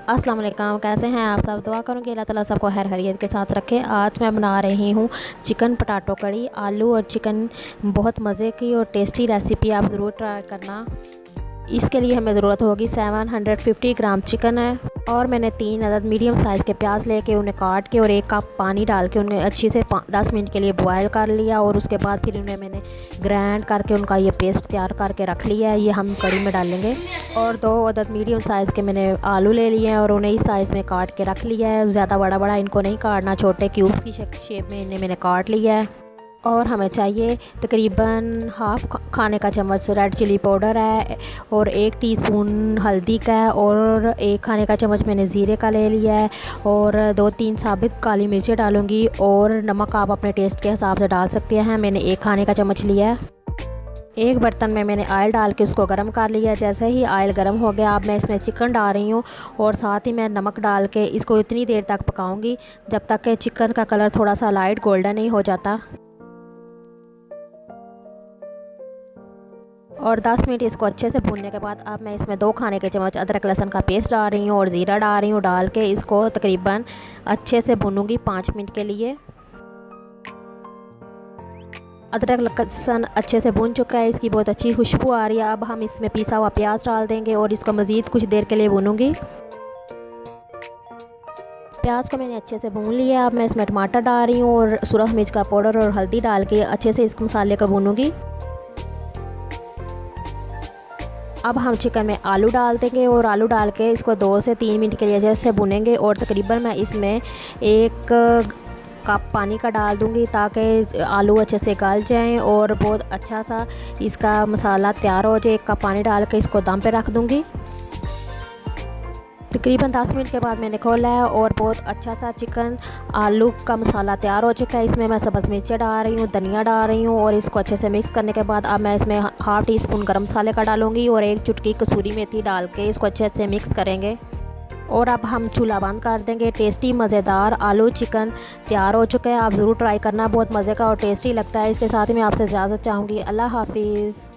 अस्सलाम वालेकुम। कैसे हैं आप सब? दुआ करूँ कि अल्लाह ताला सबको खैर खैरियत के साथ रखे। आज मैं बना रही हूँ चिकन पटाटो कड़ी। आलू और चिकन बहुत मज़े की और टेस्टी रेसिपी, आप ज़रूर ट्राई करना। इसके लिए हमें ज़रूरत होगी 750 ग्राम चिकन है, और मैंने 3 अदद मीडियम साइज़ के प्याज लेके उन्हें काट के और 1 कप पानी डाल के उन्हें अच्छी से 10 मिनट के लिए बॉयल कर लिया। और उसके बाद फिर उन्हें मैंने ग्राइंड करके उनका ये पेस्ट तैयार करके रख लिया है। ये हम कड़ी में डालेंगे। और 2 अदद मीडियम साइज़ के मैंने आलू ले लिए हैं और उन्हें इस साइज़ में काट के रख लिया है। ज़्यादा बड़ा बड़ा इनको नहीं काटना, छोटे क्यूब्स की शेप में इन्हें मैंने काट लिया है। और हमें चाहिए तकरीबन हाफ़ खाने का चम्मच रेड चिली पाउडर है, और 1 टीस्पून हल्दी का है, और 1 खाने का चम्मच मैंने ज़ीरे का ले लिया है, और 2-3 साबित काली मिर्चें डालूँगी। और नमक आप अपने टेस्ट के हिसाब से डाल सकते हैं। मैंने 1 खाने का चम्मच लिया है। एक बर्तन में मैंने ऑयल डाल के उसको गर्म कर लिया। जैसे ही ऑयल गर्म हो गया, अब मैं इसमें चिकन डाल रही हूँ, और साथ ही मैं नमक डाल के इसको इतनी देर तक पकाऊंगी जब तक कि चिकन का कलर थोड़ा सा लाइट गोल्डन नहीं हो जाता। और 10 मिनट इसको अच्छे से भूनने के बाद अब मैं इसमें 2 खाने के चम्मच अदरक लहसुन का पेस्ट डाल रही हूँ और ज़ीरा डाल रही हूँ। डाल के इसको तकरीबन अच्छे से भूनूंगी 5 मिनट के लिए। अदरक लहसुन अच्छे से भून चुका है, इसकी बहुत अच्छी खुशबू आ रही है। अब हम इसमें पिसा हुआ प्याज डाल देंगे और इसको मज़ीद कुछ देर के लिए भूनूंगी। प्याज को मैंने अच्छे से भून लिया। अब मैं इसमें टमाटर डाल रही हूँ और सुरख मिर्च का पाउडर और हल्दी डाल के अच्छे से इस मसाले को भूनूंगी। अब हम चिकन में आलू डाल देंगे और आलू डाल के इसको 2 से 3 मिनट के लिए जैसे भुनेंगे। और तकरीबन मैं इसमें 1 कप पानी का डाल दूंगी ताकि आलू अच्छे से गल जाएं और बहुत अच्छा सा इसका मसाला तैयार हो जाए। 1 कप पानी डाल के इसको दम पे रख दूंगी। तकरीबन 10 मिनट के बाद मैंने खोला है और बहुत अच्छा सा चिकन आलू का मसाला तैयार हो चुका है। इसमें मैं सब्ज़ मिर्चें डाल रही हूँ, धनिया डाल रही हूँ, और इसको अच्छे से मिक्स करने के बाद अब मैं इसमें हाफ़ टी स्पून गर्म मसाले का डालूँगी और 1 चुटकी कसूरी मेथी डाल के इसको अच्छे से मिक्स करेंगे। और अब हम चूल्हा बंद कर देंगे। टेस्टी मज़ेदार आलू चिकन तैयार हो चुका है। आप ज़रूर ट्राई करना, बहुत मज़े का और टेस्टी लगता है। इसके साथ ही मैं आपसे इजाज़त चाहूँगी। अल्लाह हाफिज़।